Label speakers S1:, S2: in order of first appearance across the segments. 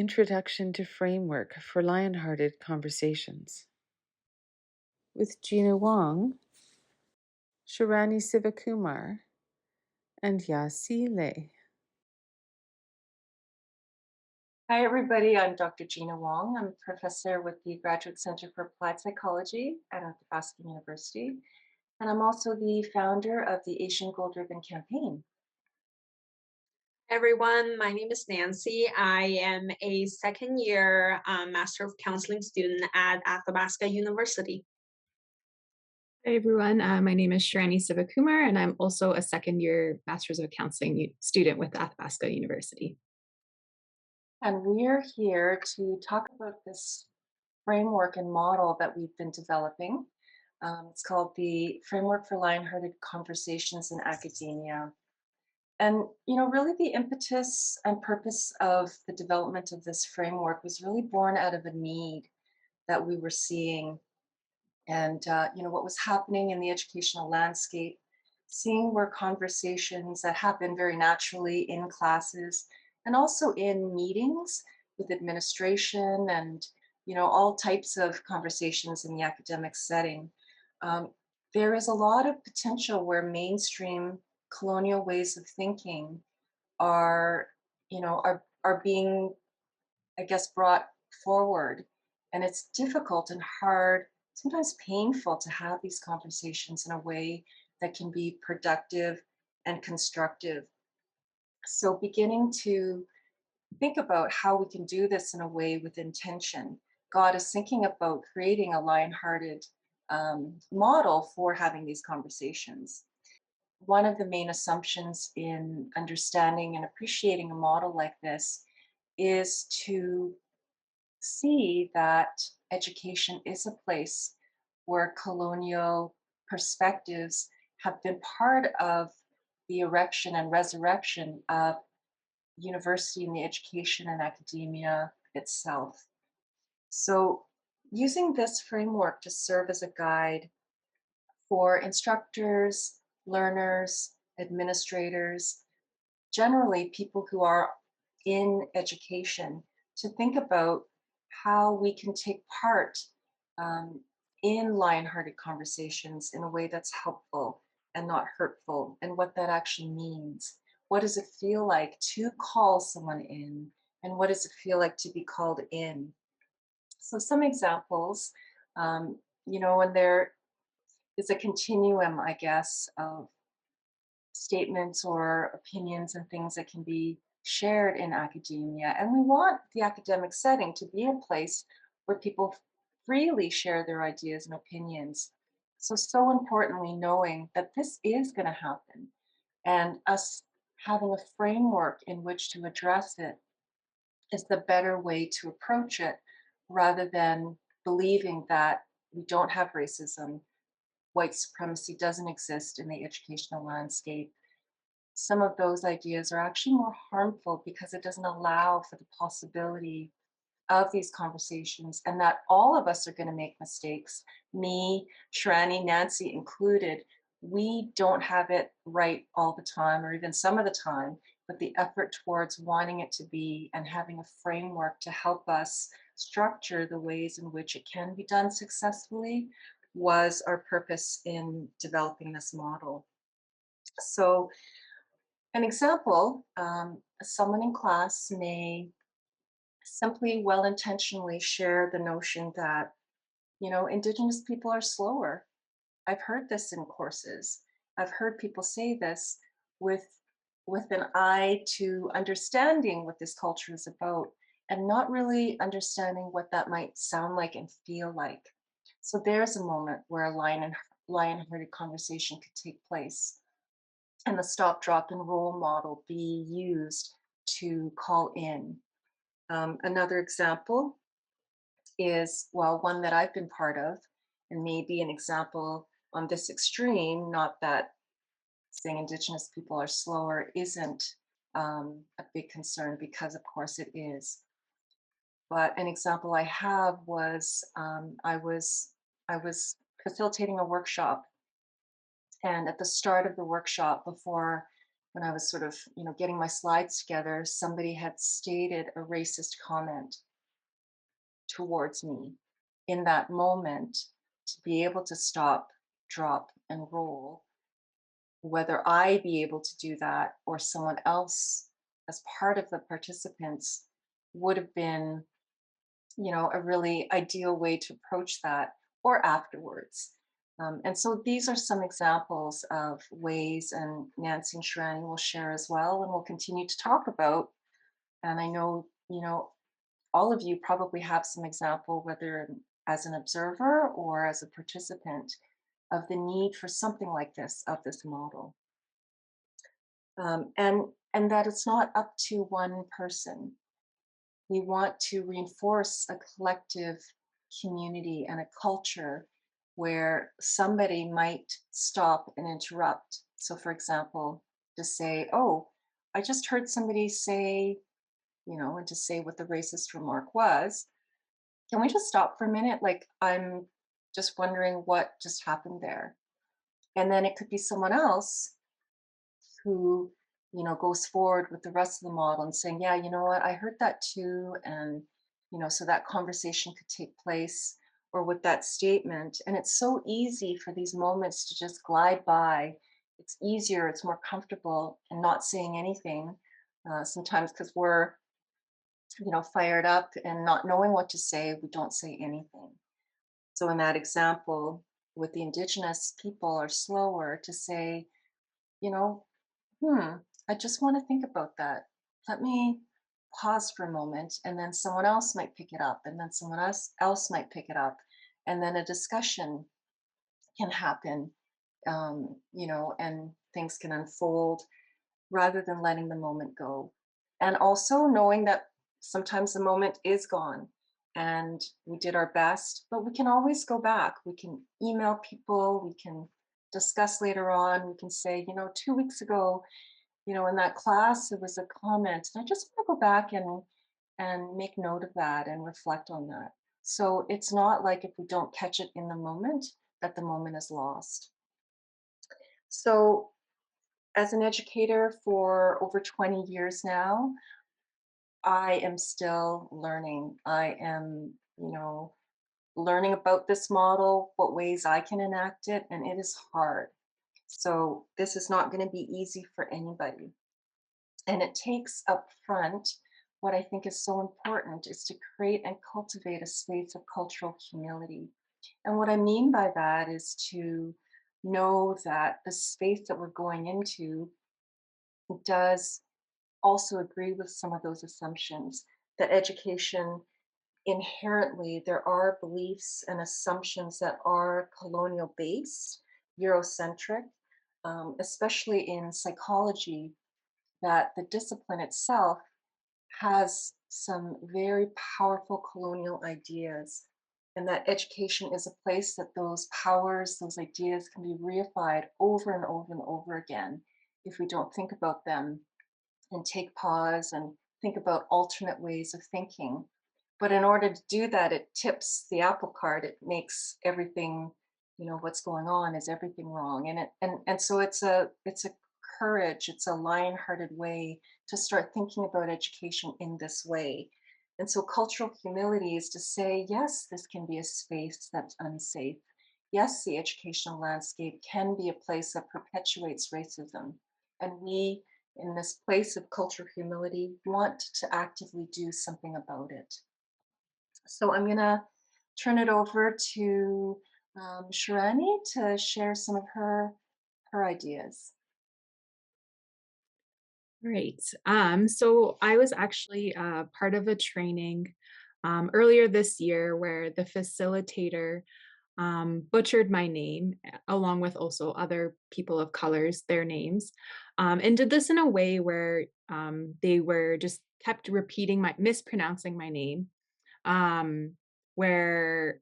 S1: Introduction to Framework for Lionhearted Conversations with Gina Wong, Sherani Sivakumar, and Ya Xi Lei.
S2: Hi, everybody. I'm Dr. Gina Wong. I'm a professor with the Graduate Center for Applied Psychology at Athabasca University, and I'm also the founder of the Asian Gold Ribbon Campaign.
S3: Everyone, my name is Nancy. I am a second-year Master of Counseling student at Athabasca University.
S4: Hi, everyone. My name is Sherani Sivakumar, and I'm also a second-year Masters of Counseling student with Athabasca University.
S2: And we're here to talk about this framework and model that we've been developing. It's called the Framework for Lionhearted Conversations in Academia. And, really the impetus and purpose of the development of this framework was really born out of a need that we were seeing and, what was happening in the educational landscape, seeing where conversations that happen very naturally in classes and also in meetings with administration and, all types of conversations in the academic setting. Um, there is a lot of potential where mainstream colonial ways of thinking are, are being, I guess, brought forward. And it's difficult and hard, sometimes painful to have these conversations in a way that can be productive and constructive. So beginning to think about how we can do this in a way with intention. God is thinking about creating a lion-hearted model for having these conversations. One of the main assumptions in understanding and appreciating a model like this is to see that education is a place where colonial perspectives have been part of the erection and resurrection of university and the education and academia itself. So, using this framework to serve as a guide for instructors, learners, administrators, generally people who are in education, to think about how we can take part um, in lion-hearted conversations in a way that's helpful and not hurtful, and what that actually means. What does it feel like to call someone in, and what does it feel like to be called in? So some examples, and there is a continuum, I guess, of statements or opinions and things that can be shared in academia. And we want the academic setting to be a place where people freely share their ideas and opinions. So importantly, knowing that this is going to happen and us having a framework in which to address it is the better way to approach it rather than believing that we don't have racism, white supremacy doesn't exist in the educational landscape. Some of those ideas are actually more harmful because it doesn't allow for the possibility of these conversations, and that all of us are going to make mistakes, me, Shrani, Nancy included. We don't have it right all the time, or even some of the time, but the effort towards wanting it to be and having a framework to help us structure the ways in which it can be done successfully was our purpose in developing this model. So an example, someone in class may simply well intentionally share the notion that, Indigenous people are slower. I've heard this in courses. I've heard people say this with an eye to understanding what this culture is about and not really understanding what that might sound like and feel like. So there's a moment where a lion-hearted conversation could take place and the stop, drop, and roll model be used to call in. Another example is, well, one that I've been part of, and maybe an example on this extreme, not that saying Indigenous people are slower isn't a big concern, because of course it is. But an example I have was I was facilitating a workshop, and at the start of the workshop, before when I was sort of, getting my slides together, somebody had stated a racist comment towards me. In that moment, to be able to stop, drop, and roll, whether I be able to do that or someone else as part of the participants would have been, a really ideal way to approach that, or afterwards. And so these are some examples of ways, and Nancy and Sherani will share as well, and we'll continue to talk about. And I know, all of you probably have some example, whether as an observer or as a participant, of the need for something like this, of this model. And that it's not up to one person. We want to reinforce a collective community and a culture where somebody might stop and interrupt. So, for example, to say, "Oh, I just heard somebody say," and to say what the racist remark was. Can we just stop for a minute? Like, I'm just wondering what just happened there. And then it could be someone else who, goes forward with the rest of the model and saying, yeah, you know what, I heard that too. And, so that conversation could take place, or with that statement. And it's so easy for these moments to just glide by. It's easier, it's more comfortable, and not saying anything. Sometimes because we're, fired up and not knowing what to say, we don't say anything. So in that example, with the Indigenous people are slower to say, you know, Hmm, I just want to think about that. Let me pause for a moment, and then someone else might pick it up, and then someone else might pick it up, and then a discussion can happen, and things can unfold rather than letting the moment go. And also knowing that sometimes the moment is gone and we did our best, but we can always go back. We can email people, we can discuss later on, we can say, 2 weeks ago, in that class, there was a comment, and I just want to go back and make note of that and reflect on that. So it's not like if we don't catch it in the moment, that the moment is lost. So as an educator for over 20 years now, I am still learning. I am, learning about this model, what ways I can enact it, and it is hard. So this is not going to be easy for anybody. And it takes up front what I think is so important is to create and cultivate a space of cultural humility. And what I mean by that is to know that the space that we're going into does also agree with some of those assumptions. That education inherently, there are beliefs and assumptions that are colonial based, Eurocentric, especially in psychology, that the discipline itself has some very powerful colonial ideas, and that education is a place that those powers, those ideas can be reified over and over and over again if we don't think about them and take pause and think about alternate ways of thinking. But in order to do that, it tips the apple cart. It makes everything, what's going on is everything wrong. And so it's a courage, it's a lion-hearted way to start thinking about education in this way. And so cultural humility is to say, yes, this can be a space that's unsafe. Yes, the educational landscape can be a place that perpetuates racism. And we, in this place of cultural humility, want to actively do something about it. So I'm going to turn it over to Sharani to share some of her ideas.
S4: Right. So I was actually part of a training earlier this year where the facilitator butchered my name, along with also other people of colors, their names, and did this in a way where they were just kept repeating mispronouncing my name, where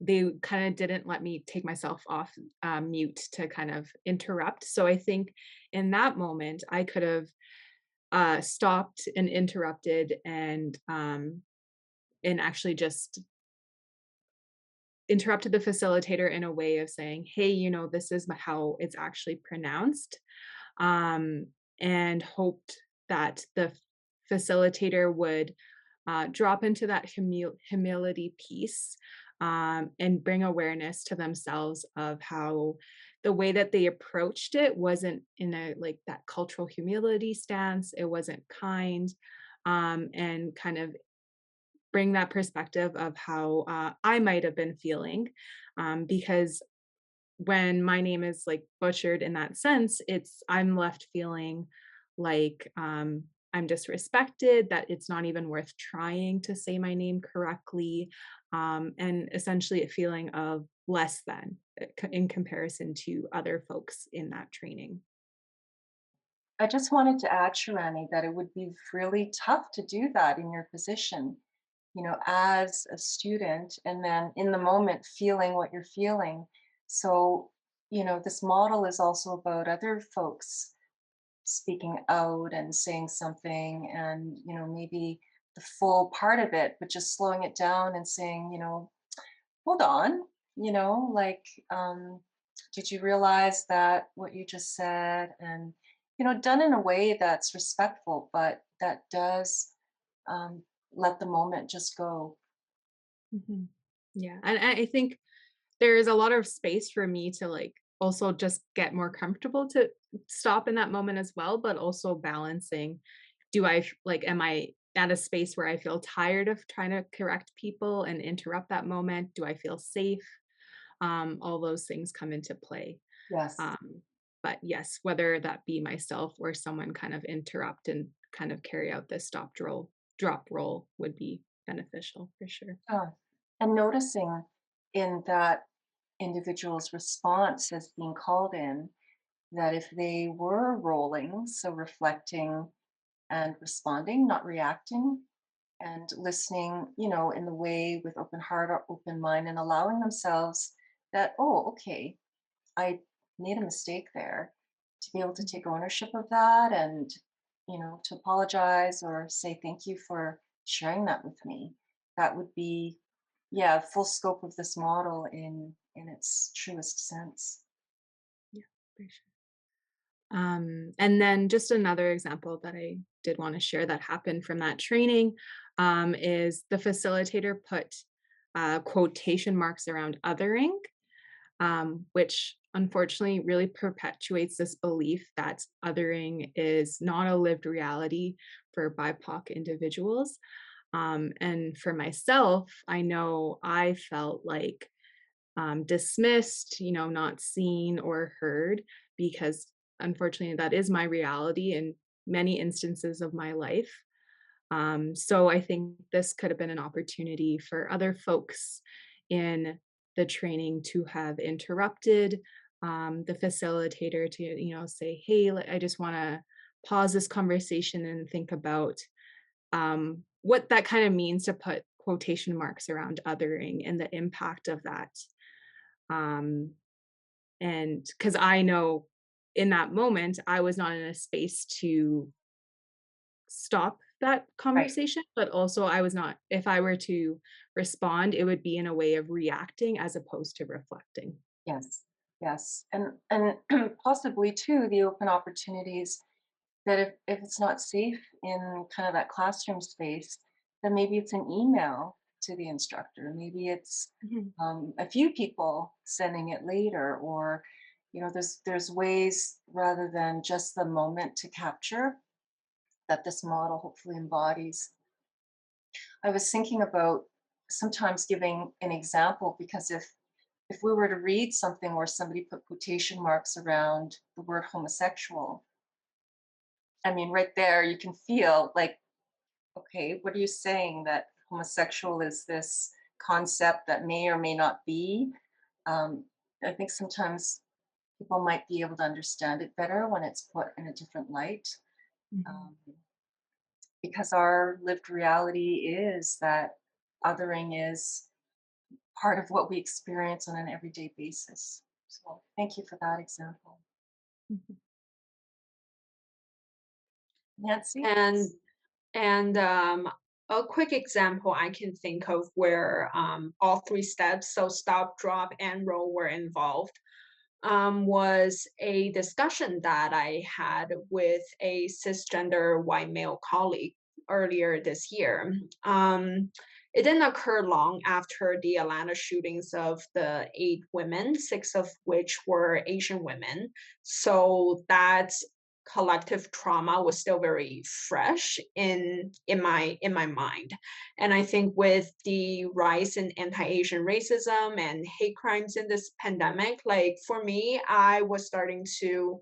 S4: they kind of didn't let me take myself off mute to kind of interrupt. So I think in that moment, I could have stopped and interrupted and actually just interrupted the facilitator in a way of saying, hey, this is how it's actually pronounced. and hoped that the facilitator would drop into that humility piece, and bring awareness to themselves of how the way that they approached it wasn't in a like that cultural humility stance. It wasn't kind, and kind of bring that perspective of how I might have been feeling, because when my name is like butchered in that sense, I'm left feeling like I'm disrespected, that it's not even worth trying to say my name correctly, and essentially a feeling of less than in comparison to other folks in that training.
S2: I just wanted to add, Sharani, that it would be really tough to do that in your position, as a student, and then in the moment feeling what you're feeling. So, this model is also about other folks speaking out and saying something, and, maybe the full part of it, but just slowing it down and saying, hold on, like, did you realize that what you just said? And, done in a way that's respectful, but that does um, let the moment just go.
S4: Mhm. Yeah, and I think there is a lot of space for me to like also just get more comfortable to stop in that moment as well, but also balancing, like am I at a space where I feel tired of trying to correct people and interrupt that moment? Do I feel safe? All those things come into play.
S2: Yes.
S4: Um, but yes, whether that be myself or someone kind of interrupt and kind of carry out this drop roll would be beneficial for sure.
S2: Yeah. And noticing in that individual's response as being called in, that if they were rolling, so reflecting and responding, not reacting, and listening, in the way with open heart or open mind, and allowing themselves that, oh, okay, I made a mistake there, to be able to take ownership of that, and, to apologize or say thank you for sharing that with me. That would be, yeah, full scope of this model in its truest sense.
S4: Yeah, for sure. And then just another example that I did want to share that happened from that training, is the facilitator put quotation marks around othering, which unfortunately really perpetuates this belief that othering is not a lived reality for BIPOC individuals. And for myself, I know I felt like dismissed, not seen or heard, because unfortunately that is my reality in many instances of my life. So I think this could have been an opportunity for other folks in the training to have interrupted the facilitator to, say, hey, I just want to pause this conversation and think about what that kind of means to put quotation marks around othering and the impact of that. Um, and because I know in that moment, I was not in a space to stop that
S2: Right.
S4: conversation, but also I was not, if I were to respond, it would be in a way of reacting as opposed to reflecting.
S2: Yes. Yes. And possibly too the open opportunities that if it's not safe in kind of that classroom space, then maybe it's an email to the instructor. Maybe it's
S4: Mhm.
S2: a few people sending it later, or there's ways rather than just the moment to capture that this model hopefully embodies. I was thinking about sometimes giving an example, because if we were to read something where somebody put quotation marks around the word homosexual, I mean, right there you can feel like, okay, what are you saying? That homosexual is this concept that may or may not be? Um, I think sometimes people might be able to understand it better when it's put in a different light,
S4: Mhm.
S2: um, because our lived reality is that othering is part of what we experience on an everyday basis. So thank you for that example.
S4: Mhm.
S2: Nancy?
S3: And a quick example I can think of where all three steps, so stop, drop, and roll, were involved, was a discussion that I had with a cisgender white male colleague earlier this year. It didn't occur long after the Atlanta shootings of the 8 women, 6 of which were Asian women. So that collective trauma was still very fresh in my mind. And I think with the rise in anti-Asian racism and hate crimes in this pandemic, like for me, I was starting to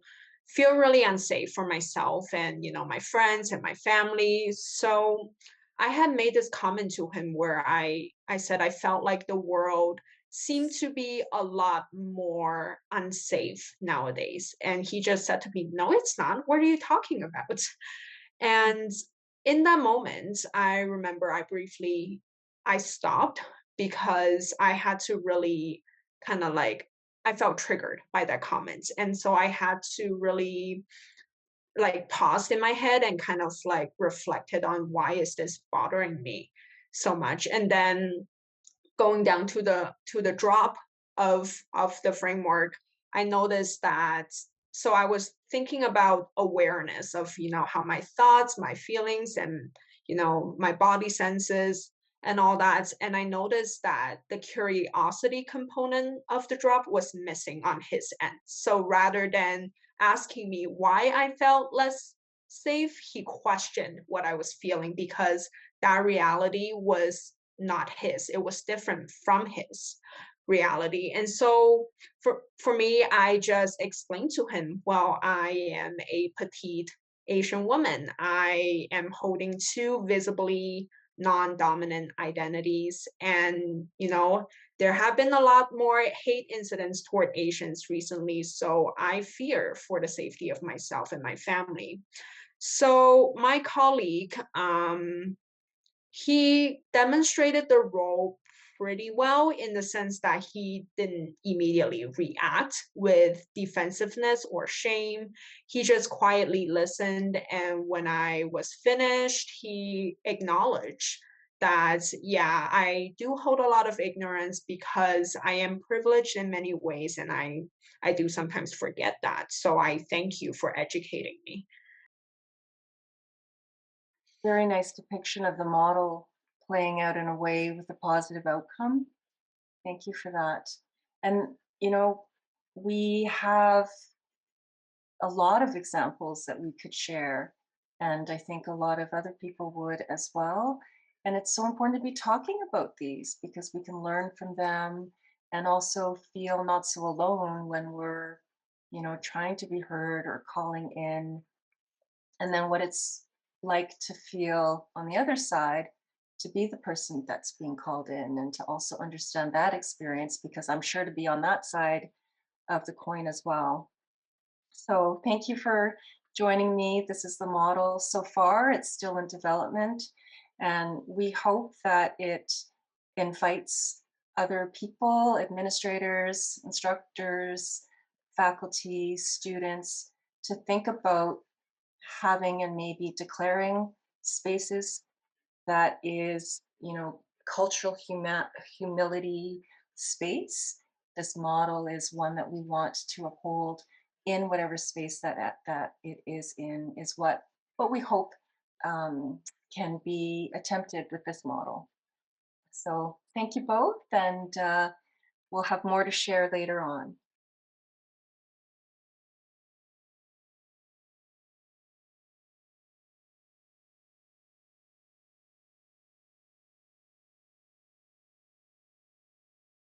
S3: feel really unsafe for myself and my friends and my family. So I had made this comment to him where I said I felt like the world seemed to be a lot more unsafe nowadays. And he just said to me, "No, it's not. What are you talking about?" And in that moment, I remember I stopped because I had to really kind of like I felt triggered by that comment. And so I had to really like paused in my head and kind of like reflected on why is this bothering me so much. And then going down to the drop of the framework, I noticed that so I was thinking about awareness of how my thoughts, my feelings, and my body senses and all that. And I noticed that the curiosity component of the drop was missing on his end. So rather than asking me why I felt less safe, he questioned what I was feeling because that reality was not his. It was different from his reality. And so for me, I just explained to him, well, I am a petite Asian woman. I am holding 2 visibly non-dominant identities. And, there have been a lot more hate incidents toward Asians recently. So I fear for the safety of myself and my family. So my colleague, he demonstrated the role pretty well in the sense that he didn't immediately react with defensiveness or shame. He just quietly listened. And when I was finished, he acknowledged that, yeah, I do hold a lot of ignorance because I am privileged in many ways. And I do sometimes forget that. So I thank you for educating me.
S2: Very nice depiction of the model playing out in a way with a positive outcome. Thank you for that. And, we have a lot of examples that we could share. And I think a lot of other people would as well. And it's so important to be talking about these because we can learn from them and also feel not so alone when we're, trying to be heard or calling in. And then what it's like to feel on the other side to be the person that's being called in and to also understand that experience because I'm sure to be on that side of the coin as well. So thank you for joining me. This is the model so far. It's still in development, and we hope that it invites other people, administrators, instructors, faculty, students to think about having and maybe declaring spaces that is, cultural humility space. This model is one that we want to uphold in whatever space that it is in. Is what we hope can be attempted with this model. So thank you both, and we'll have more to share later on.